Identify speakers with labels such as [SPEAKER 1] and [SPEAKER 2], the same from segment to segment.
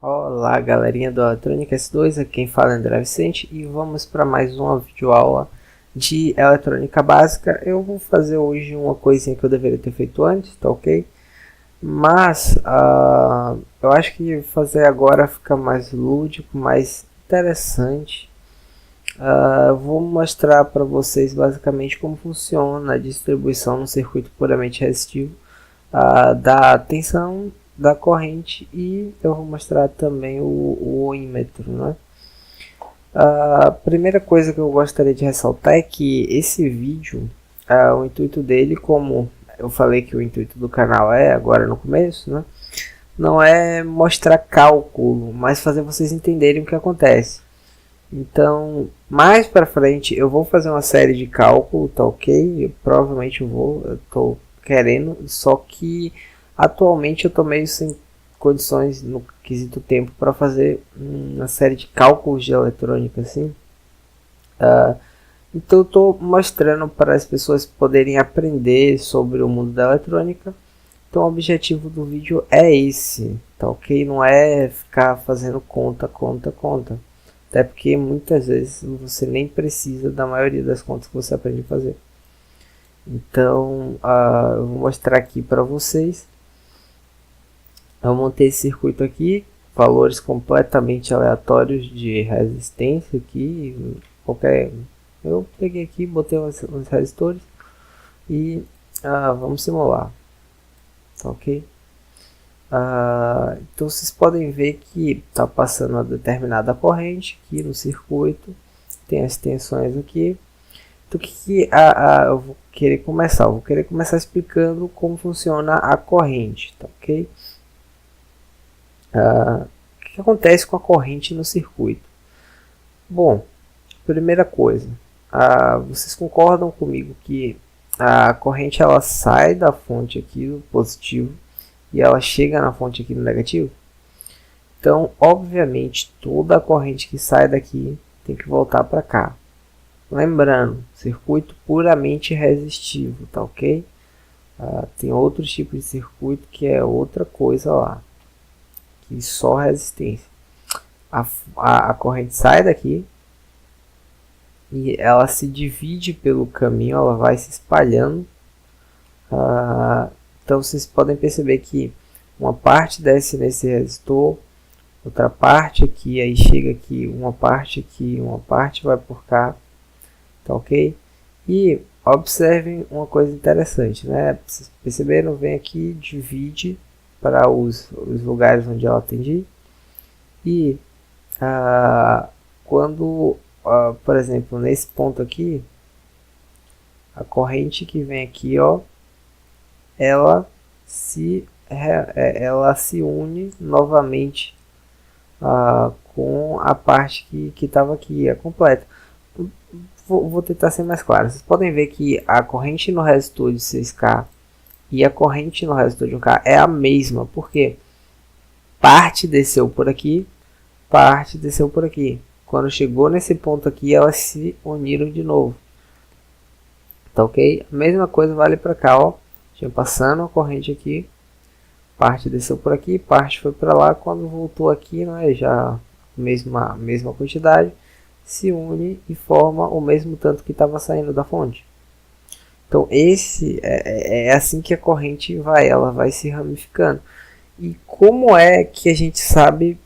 [SPEAKER 1] Olá, galerinha do Eletrônica S2, aqui quem fala é André Vicente e vamos para mais uma videoaula de eletrônica básica. Eu vou fazer hoje uma coisinha que eu deveria ter feito antes, tá ok? Mas eu acho que fazer agora fica mais lúdico, mais interessante. Eu vou mostrar para vocês basicamente como funciona a distribuição no circuito puramente resistivo da tensão da corrente e eu vou mostrar também o oímetro, né? A primeira coisa que eu gostaria de ressaltar é que esse vídeo, o intuito dele, como eu falei que o intuito do canal é agora no começo, né? Não é mostrar cálculo, mas fazer vocês entenderem o que acontece. Então, mais para frente eu vou fazer uma série de cálculo, tá ok? Provavelmente eu tô querendo, só que atualmente eu tô meio sem condições no quesito tempo para fazer uma série de cálculos de eletrônica assim. Então eu tô mostrando para as pessoas poderem aprender sobre o mundo da eletrônica. Então o objetivo do vídeo é esse, tá ok? Não é ficar fazendo conta. Até porque muitas vezes você nem precisa da maioria das contas que você aprende a fazer. Então, eu vou mostrar aqui para vocês. Eu montei esse circuito aqui, valores completamente aleatórios de resistência aqui, qualquer. Eu peguei aqui, botei uns resistores e vamos simular, tá ok? Então vocês podem ver que está passando uma determinada corrente aqui no circuito, tem as tensões aqui. Então o que eu vou querer começar? Eu vou querer começar explicando como funciona a corrente, tá ok? O que acontece com a corrente no circuito? Bom, primeira coisa, vocês concordam comigo que a corrente ela sai da fonte aqui do positivo e ela chega na fonte aqui no negativo? Então, obviamente, toda a corrente que sai daqui tem que voltar para cá. Lembrando, circuito puramente resistivo, tá ok? Tem outros tipos de circuito que é outra coisa lá, que só resistência. A corrente sai daqui e ela se divide pelo caminho, ela vai se espalhando. Então vocês podem perceber que uma parte desce nesse resistor, outra parte aqui, aí chega aqui, uma parte vai por cá, tá ok? E observem uma coisa interessante, né? Vocês perceberam? Vem aqui, divide para os lugares onde ela atende. E quando, por exemplo, nesse ponto aqui, a corrente que vem aqui, ó, ela se une novamente com a parte que estava aqui, é completa. Vou tentar ser mais claro. Vocês podem ver que a corrente no resistor de 6K e a corrente no resistor de 1K é a mesma, porque parte desceu por aqui, parte desceu por aqui. Quando chegou nesse ponto aqui, elas se uniram de novo. Tá ok? A mesma coisa vale para cá, ó. Tinha passando a corrente aqui, parte desceu por aqui, parte foi para lá. Quando voltou aqui, né, já mesma quantidade, se une e forma o mesmo tanto que estava saindo da fonte. Então esse é assim que a corrente ela vai se ramificando. E como é que a gente sabe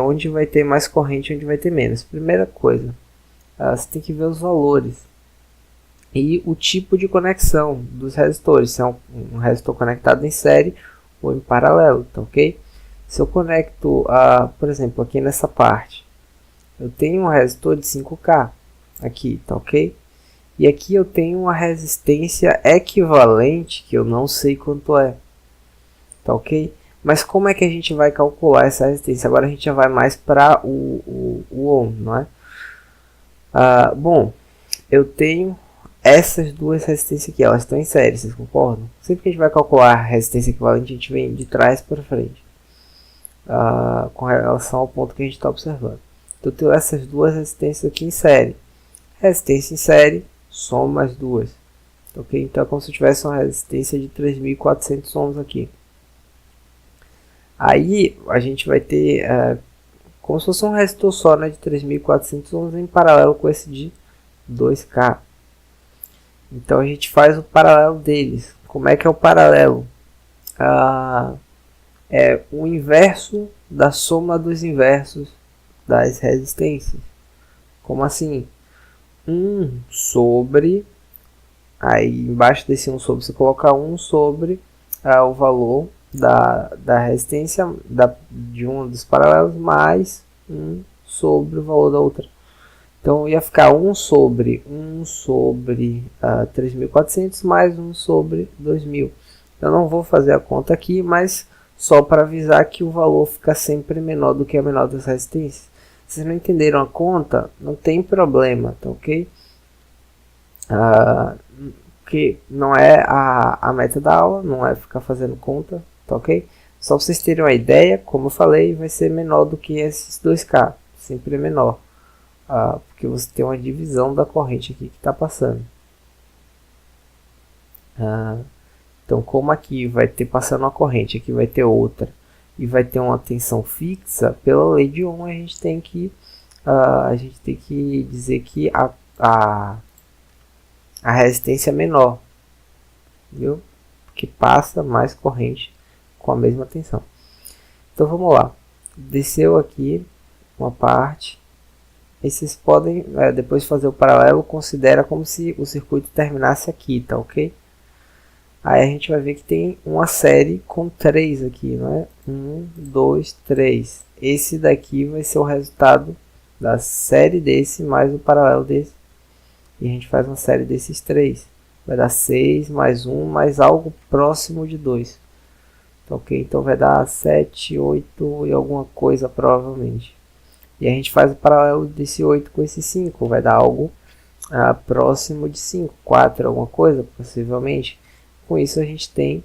[SPEAKER 1] onde vai ter mais corrente e onde vai ter menos? Primeira coisa, você tem que ver os valores e o tipo de conexão dos resistores, se é um resistor conectado em série ou em paralelo, tá ok? Se eu conecto, por exemplo, aqui nessa parte, eu tenho um resistor de 5K aqui, tá ok? E aqui eu tenho uma resistência equivalente, que eu não sei quanto é, tá ok? Mas como é que a gente vai calcular essa resistência? Agora a gente já vai mais para o ohm, não é? Bom, eu tenho essas duas resistências aqui, elas estão em série, vocês concordam? Sempre que a gente vai calcular a resistência equivalente, a gente vem de trás para frente, com relação ao ponto que a gente está observando. Então eu tenho essas duas resistências aqui em série. Resistência em série, soma as duas. Ok? Então é como se eu tivesse uma resistência de 3.400 ohms aqui. Aí a gente vai ter como se fosse um resistor só, né, de 3.400 ohms em paralelo com esse de 2K. Então a gente faz o paralelo deles. Como é que é o paralelo? É o inverso da soma dos inversos das resistências. Como assim? 1 sobre, aí embaixo desse 1 sobre você coloca 1 sobre o valor da resistência de um dos paralelos mais 1 sobre o valor da outra. Então ia ficar 1 sobre 3.400 mais 1 sobre 2.000. Eu não vou fazer a conta aqui, mas só para avisar que o valor fica sempre menor do que a menor das resistências. Se vocês não entenderam a conta, não tem problema, tá ok? Que não é a meta da aula, não é ficar fazendo conta, tá ok? Só para vocês terem uma ideia, como eu falei, vai ser menor do que esses 2K, sempre é menor. Porque você tem uma divisão da corrente aqui que está passando. Então, como aqui vai ter passando uma corrente, aqui vai ter outra, e vai ter uma tensão fixa, pela lei de Ohm a gente tem que dizer que a resistência é menor, viu? Porque passa mais corrente com a mesma tensão. Então vamos lá, desceu aqui uma parte, e vocês podem depois de fazer o paralelo, considera como se o circuito terminasse aqui, tá ok? Aí a gente vai ver que tem uma série com 3 aqui, não é? 1, 2, 3. Esse daqui vai ser o resultado da série desse mais o paralelo desse. E a gente faz uma série desses 3. Vai dar 6 mais 1 mais algo próximo de 2. Tá ok? Então vai dar 7, 8 e alguma coisa provavelmente. E a gente faz o paralelo desse 8 com esse 5. Vai dar algo próximo de 5. 4 alguma coisa, possivelmente. Com isso a gente tem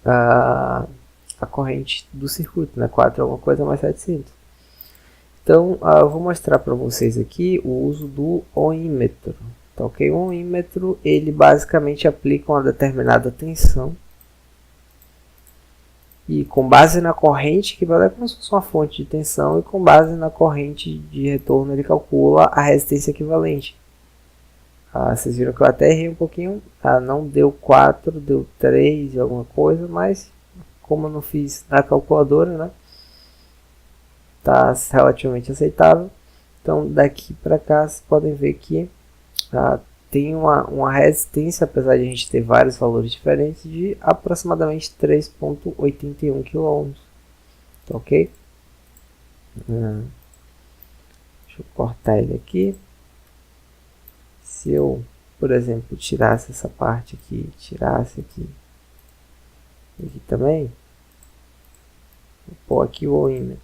[SPEAKER 1] a corrente do circuito, né? 4 alguma coisa mais 700. Então eu vou mostrar para vocês aqui o uso do ohmímetro. Tá, ok? O ohmímetro ele basicamente aplica uma determinada tensão e com base na corrente que vai dar como se fosse uma fonte de tensão, e com base na corrente de retorno ele calcula a resistência equivalente. Vocês viram que eu até errei um pouquinho, não deu 4, deu 3 e alguma coisa, mas como eu não fiz na calculadora, né, tá relativamente aceitável. Então daqui para cá vocês podem ver que tem uma resistência, apesar de a gente ter vários valores diferentes, de aproximadamente 3,81 kΩ. Tá ok? Deixa eu cortar ele aqui. Se eu, por exemplo, tirasse essa parte aqui, tirasse aqui também, vou pôr aqui o ohmímetro.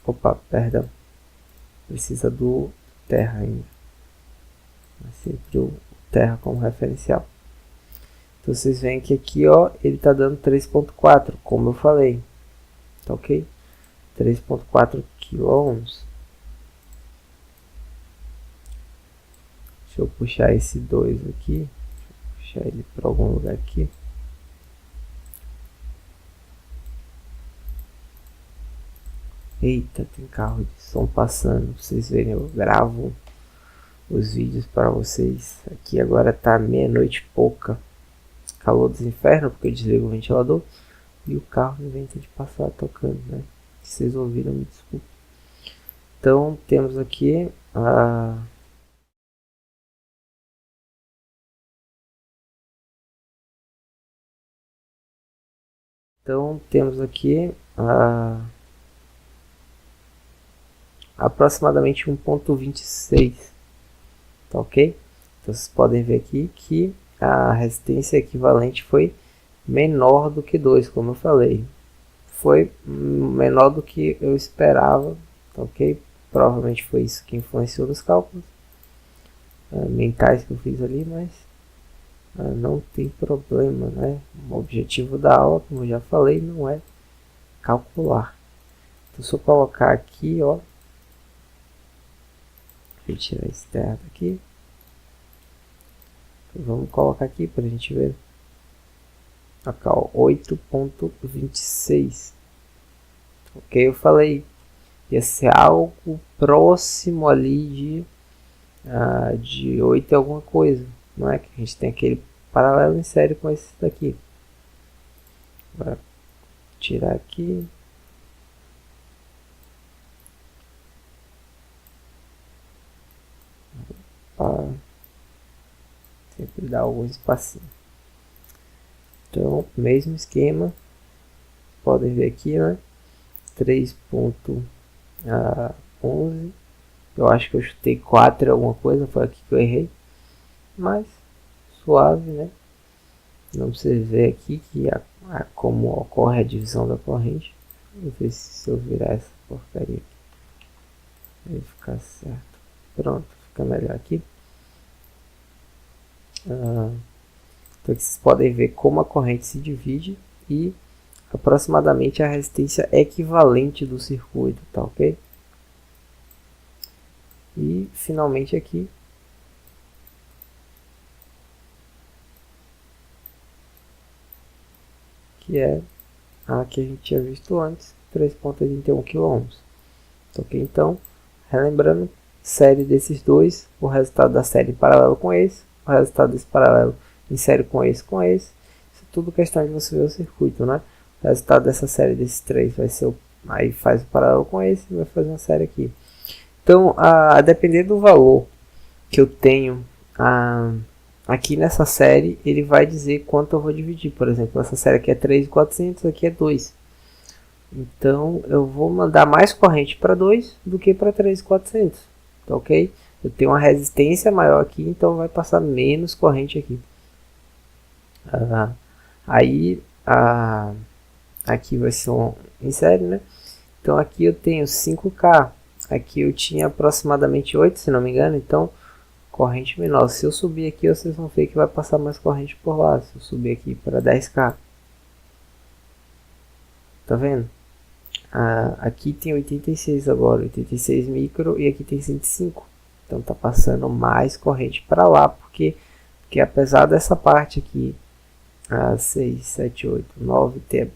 [SPEAKER 1] Opa, perdão. Precisa do terra ainda. Sempre o terra como referencial. Então vocês veem que aqui, ó, ele está dando 3,4, como eu falei. Tá ok? 3,4 kΩ. Deixa eu puxar esse 2 aqui. Deixa eu puxar ele para algum lugar aqui. Eita, tem carro de som passando. Pra vocês verem, eu gravo os vídeos para vocês. Aqui agora tá meia-noite e pouca. Calor dos infernos, porque eu desligo o ventilador. E o carro inventa de passar tocando, né? Se vocês ouviram, me desculpe. Então temos aqui aproximadamente 1,26, tá ok? Então vocês podem ver aqui que a resistência equivalente foi menor do que 2, como eu falei. Foi menor do que eu esperava, tá ok? Provavelmente foi isso que influenciou nos cálculos mentais que eu fiz ali, mas não tem problema, né? O objetivo da aula, como eu já falei, não é calcular. Então, se eu colocar aqui, ó, deixa eu tirar esse terra daqui. Vamos colocar aqui para a gente ver. Aqui, ó, 8.26. Ok, eu falei ia ser algo próximo ali de 8 e alguma coisa. Não é que a gente tem aquele paralelo em série com esse daqui. Agora, tirar aqui. Sempre dá algum espacinho. Então, mesmo esquema. Podem ver aqui, né? 3.11. Eu acho que eu chutei 4 alguma coisa. Foi aqui que eu errei. Mas, suave, né? Não precisa ver aqui que como ocorre a divisão da corrente. Vou ver se eu virar essa porcaria aqui. Vai ficar certo. Pronto, fica melhor aqui. Então aqui vocês podem ver como a corrente se divide e aproximadamente a resistência equivalente do circuito, tá ok? E finalmente aqui que é a que a gente tinha visto antes, 3.81 kΩ. Ok? Então, relembrando, série desses dois, o resultado da série em paralelo com esse, o resultado desse paralelo em série com esse, isso é tudo questão de você ver o circuito, né? O resultado dessa série desses três vai ser aí faz o paralelo com esse e vai fazer uma série aqui. Então, a depender do valor que eu tenho aqui nessa série, ele vai dizer quanto eu vou dividir. Por exemplo, essa série aqui é 3.400, aqui é 2. Então, eu vou mandar mais corrente para 2 do que para 3.400. Tá ok? Eu tenho uma resistência maior aqui, então vai passar menos corrente aqui. Aí, aqui vai ser em série, né? Então, aqui eu tenho 5K. Aqui eu tinha aproximadamente 8, se não me engano. Então, corrente menor. Se eu subir aqui, vocês vão ver que vai passar mais corrente por lá. Se eu subir aqui para 10K. Tá vendo? Aqui tem 86 agora, 86 micro, e aqui tem 105. Então tá passando mais corrente para lá, porque apesar dessa parte aqui, 6, 7, 8, 9, ter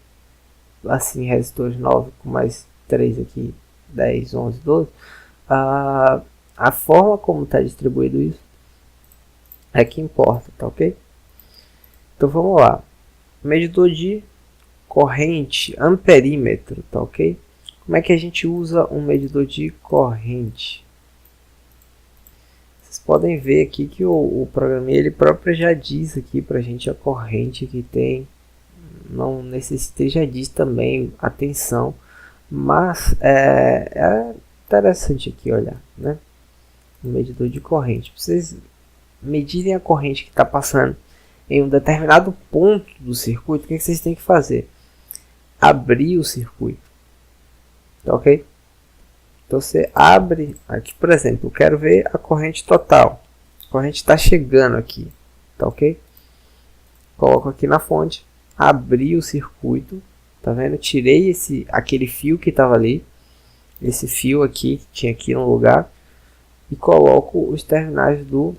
[SPEAKER 1] assim resistores 9 com mais 3 aqui, 10, 11, 12, a forma como está distribuído isso é que importa, tá ok? Então vamos lá. Medidor de corrente, amperímetro, tá ok? Como é que a gente usa um medidor de corrente? Vocês podem ver aqui que o programa ele próprio já diz aqui pra gente a corrente que tem. Não necessita, já diz também a tensão, mas é interessante aqui olhar, né? Um medidor de corrente. Pra vocês medirem a corrente que está passando em um determinado ponto do circuito, o que vocês têm que fazer? Abrir o circuito, tá ok? Então você abre aqui, por exemplo, eu quero ver a corrente total. A corrente está chegando aqui, tá ok? Coloco aqui na fonte, abri o circuito, tá vendo? Tirei aquele fio que estava ali, esse fio aqui que tinha aqui no lugar, e coloco os terminais do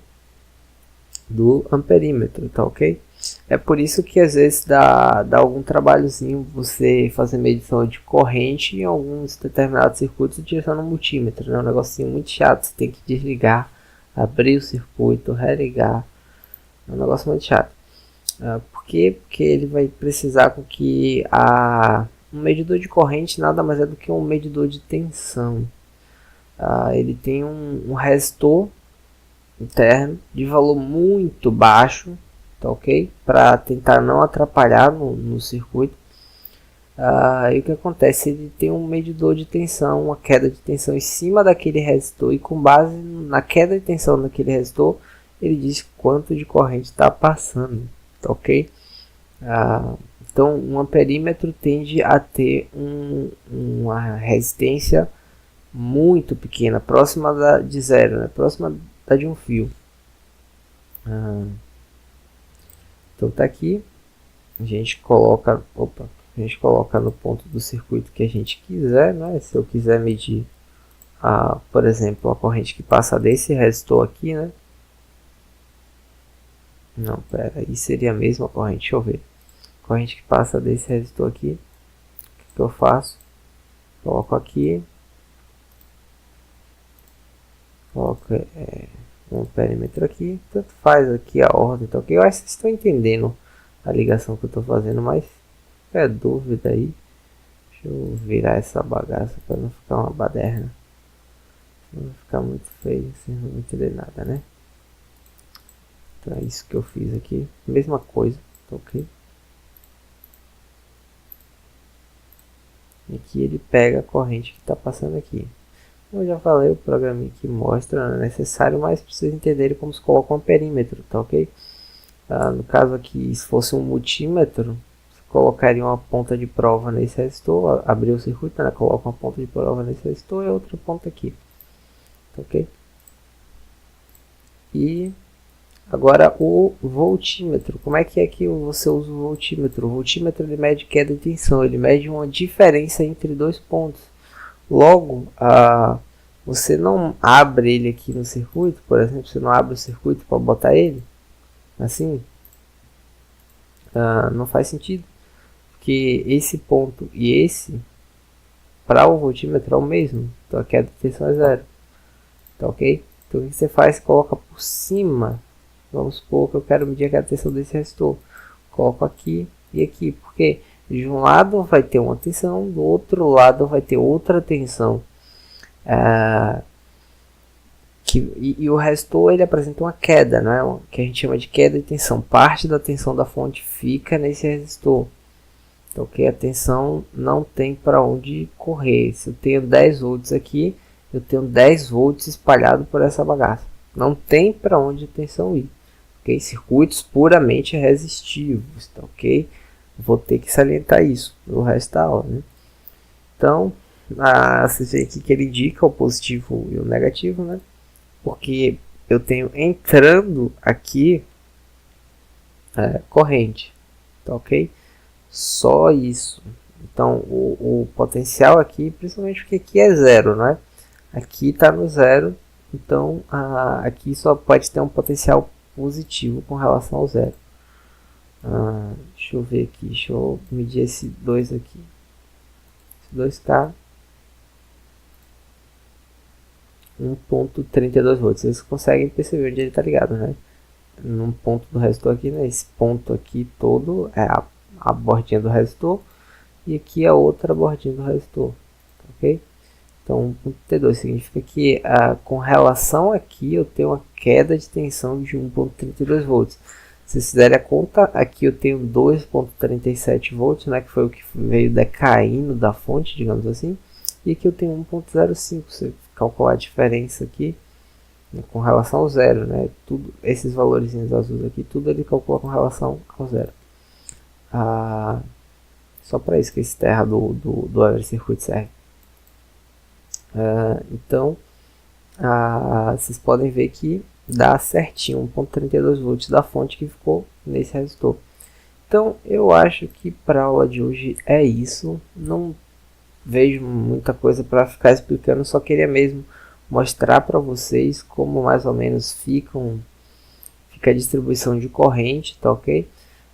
[SPEAKER 1] amperímetro, tá ok? É por isso que às vezes dá algum trabalhozinho você fazer medição de corrente em alguns determinados circuitos utilizando um multímetro, né? Um negocinho muito chato, você tem que desligar, abrir o circuito, religar, é um negócio muito chato. Por quê? Porque ele vai precisar com que um medidor de corrente nada mais é do que um medidor de tensão. Ele tem um resistor interno de valor muito baixo, tá ok? Para tentar não atrapalhar no circuito. E o que acontece? Ele tem um medidor de tensão, uma queda de tensão em cima daquele resistor, e com base na queda de tensão daquele resistor, ele diz quanto de corrente está passando, tá ok? Então, um amperímetro tende a ter uma resistência muito pequena, próxima de zero, né? Próxima da de um fio. Então tá aqui, a gente coloca no ponto do circuito que a gente quiser, né? Se eu quiser medir, por exemplo, a corrente que passa desse resistor aqui, né? Não, pera, aí seria a mesma corrente, deixa eu ver. corrente que passa desse resistor aqui. O que eu faço? Coloco aqui, coloco um perímetro aqui, tanto faz aqui a ordem, tá ok? Eu acho que vocês estão entendendo a ligação que eu estou fazendo, mas é dúvida aí. Deixa eu virar essa bagaça para não ficar uma baderna. Não vai ficar muito feio, vocês não vão entender nada, né? Então é isso que eu fiz aqui. Mesma coisa, tá ok? E aqui ele pega a corrente que está passando aqui. Eu já falei, o programinha que mostra, não é necessário, mas para vocês entenderem como se coloca um perímetro, tá ok? No caso aqui, se fosse um multímetro, você colocaria uma ponta de prova nesse resistor, abrir o circuito, né? Coloca uma ponta de prova nesse resistor e outra ponta aqui, tá ok? E agora o voltímetro, como é que você usa o voltímetro? O voltímetro ele mede queda e tensão, ele mede uma diferença entre dois pontos. Logo, você não abre ele aqui no circuito, por exemplo, você não abre o circuito para botar ele assim, não faz sentido, porque esse ponto e esse para o voltímetro é o mesmo, então a queda de tensão é zero, tá ok? Então o que você faz? Você coloca por cima, vamos supor que eu quero medir a queda de tensão desse resistor, coloco aqui e aqui, porque de um lado vai ter uma tensão, do outro lado vai ter outra tensão. E o resistor ele apresenta uma queda, não é? Que a gente chama de queda de tensão. Parte da tensão da fonte fica nesse resistor. Então, que a tensão não tem para onde correr. Se eu tenho 10 volts aqui, eu tenho 10 volts espalhado por essa bagaça. Não tem para onde a tensão ir. Okay? Circuitos puramente resistivos, tá ok? Vou ter que salientar isso no resto da aula, né? Então, você vê aqui que ele indica o positivo e o negativo, né? Porque eu tenho entrando aqui corrente, tá ok? Só isso. Então, o potencial aqui, principalmente porque aqui é zero, né? Aqui está no zero, então aqui só pode ter um potencial positivo com relação ao zero. Deixa eu ver aqui, deixa eu medir esse 2 aqui. Esse 2K, 1.32 volts. Vocês conseguem perceber onde ele está ligado, né? Num ponto do resistor aqui, né? Esse ponto aqui todo é a bordinha do resistor. E aqui a outra bordinha do resistor. Ok? Então 1.32 significa que com relação aqui eu tenho uma queda de tensão de 1.32 volts. Se vocês fizerem a conta, aqui eu tenho 2.37 volts, né, que foi o que veio decaindo da fonte, digamos assim. E aqui eu tenho 1.05, se você calcular a diferença aqui, né, com relação ao zero, né, tudo, esses valores azuis aqui, tudo ele calcula com relação ao zero. Só para isso que esse terra do Every Circuit serve. Então, vocês podem ver que dá certinho 1.32 volts da fonte que ficou nesse resistor. Então eu acho que para a aula de hoje é isso. Não vejo muita coisa para ficar explicando, só queria mesmo mostrar para vocês como mais ou menos fica a distribuição de corrente, tá ok?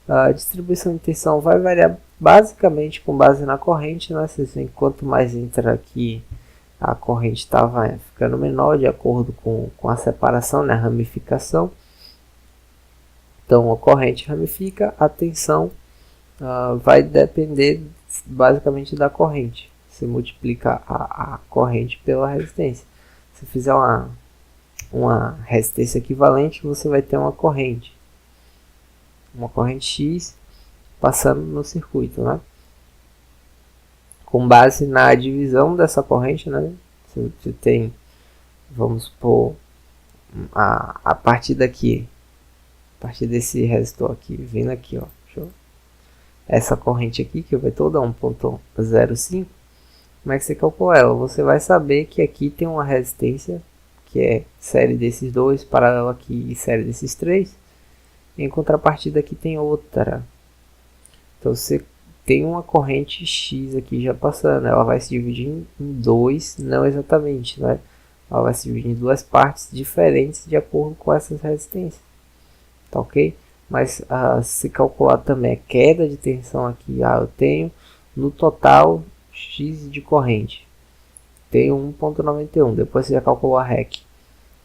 [SPEAKER 1] A distribuição de tensão vai variar basicamente com base na corrente, né? Vocês veem, quanto mais entra aqui, a corrente estava ficando menor de acordo com a separação, né, a ramificação. Então a corrente ramifica, a tensão vai depender basicamente da corrente. Você multiplica a corrente pela resistência. Se fizer uma resistência equivalente, você vai ter uma corrente X passando no circuito, né? Com base na divisão dessa corrente, né? Você tem, vamos supor, a partir daqui, a partir desse resistor aqui, vindo aqui, ó, essa corrente aqui, que vai toda 1.05, como é que você calcula ela? Você vai saber que aqui tem uma resistência, que é série desses dois, paralelo aqui e série desses três, em contrapartida aqui tem outra. Então você tem uma corrente X aqui já passando, ela vai se dividir em dois, não exatamente, né? Ela vai se dividir em duas partes diferentes de acordo com essas resistências, tá ok? mas se calcular também a queda de tensão aqui, eu tenho no total X de corrente, tenho 1.91, depois você já calculou a REC,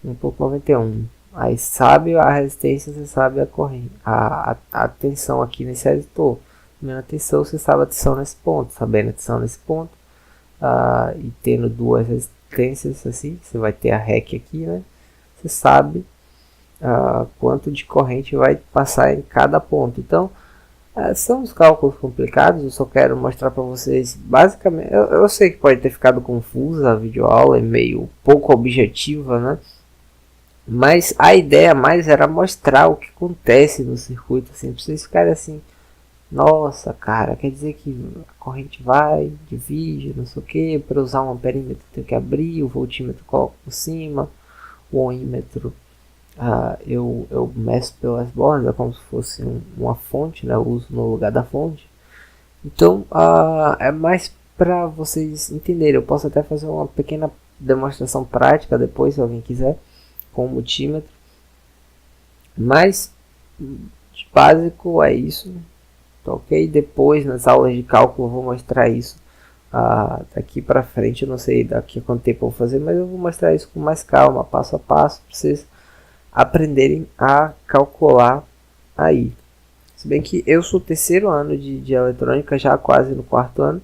[SPEAKER 1] 1.91, aí sabe a resistência, você sabe a corrente, a tensão aqui nesse resistor, mesma tensão, você sabe a tensão nesse ponto, sabendo a tensão nesse ponto, e tendo duas resistências assim, você vai ter a REC aqui, né? Você sabe quanto de corrente vai passar em cada ponto. Então, são os cálculos complicados, eu só quero mostrar para vocês, basicamente, eu sei que pode ter ficado confusa a videoaula, é meio pouco objetiva, né? Mas a ideia mais era mostrar o que acontece no circuito, assim, para vocês ficarem assim, nossa, cara, quer dizer que a corrente vai, divide, não sei o que, para usar um amperímetro tem que abrir, o voltímetro coloco por cima, o ohmímetro eu meço pelas bordas, é como se fosse uma fonte, né? Eu uso no lugar da fonte. Então é mais para vocês entenderem. Eu posso até fazer uma pequena demonstração prática depois, se alguém quiser, com o multímetro. Mas de básico é isso, tá ok? Depois nas aulas de cálculo eu vou mostrar isso daqui para frente. Eu não sei daqui a quanto tempo eu vou fazer, mas eu vou mostrar isso com mais calma, passo a passo, para vocês aprenderem a calcular aí. Se bem que eu sou terceiro ano de eletrônica, já quase no quarto ano,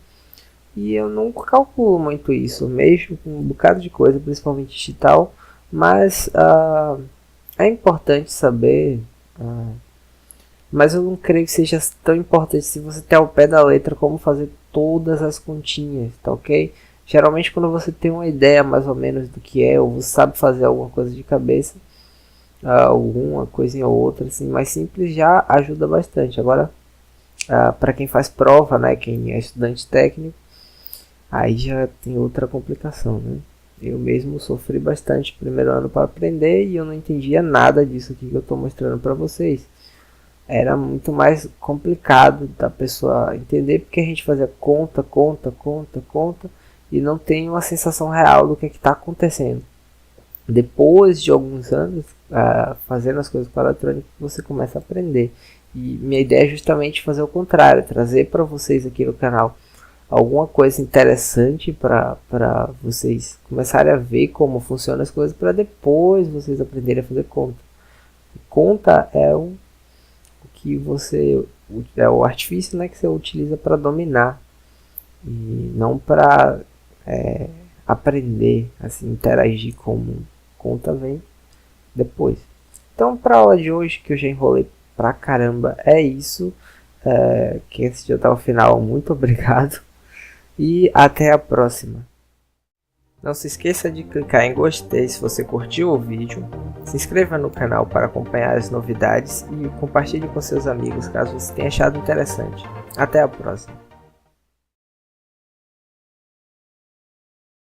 [SPEAKER 1] e eu não calculo muito isso, mesmo com um bocado de coisa, principalmente digital, mas é importante saber, mas eu não creio que seja tão importante se você ter ao pé da letra como fazer todas as continhas, tá ok? Geralmente quando você tem uma ideia mais ou menos do que é, ou você sabe fazer alguma coisa de cabeça, alguma coisinha ou outra assim mais simples já ajuda bastante. Agora para quem faz prova, né, quem é estudante técnico, aí já tem outra complicação, né? Eu mesmo sofri bastante no primeiro ano para aprender e eu não entendia nada disso aqui que eu estou mostrando para vocês. Era muito mais complicado da pessoa entender, porque a gente fazia conta e não tem uma sensação real do que está acontecendo. Depois de alguns anos fazendo as coisas com a eletrônica, você começa a aprender. E minha ideia é justamente fazer o contrário, trazer para vocês aqui no canal alguma coisa interessante para vocês começarem a ver como funcionam as coisas, para depois vocês aprenderem a fazer conta. Conta é o que você é o artifício, né, que você utiliza para dominar e não para aprender, assim, interagir como conta vem depois. Então, para a aula de hoje, que eu já enrolei pra caramba, é isso. Quem assistiu até o final, muito obrigado e até a próxima. Não se esqueça de clicar em gostei se você curtiu o vídeo, se inscreva no canal para acompanhar as novidades e compartilhe com seus amigos caso você tenha achado interessante. Até a próxima.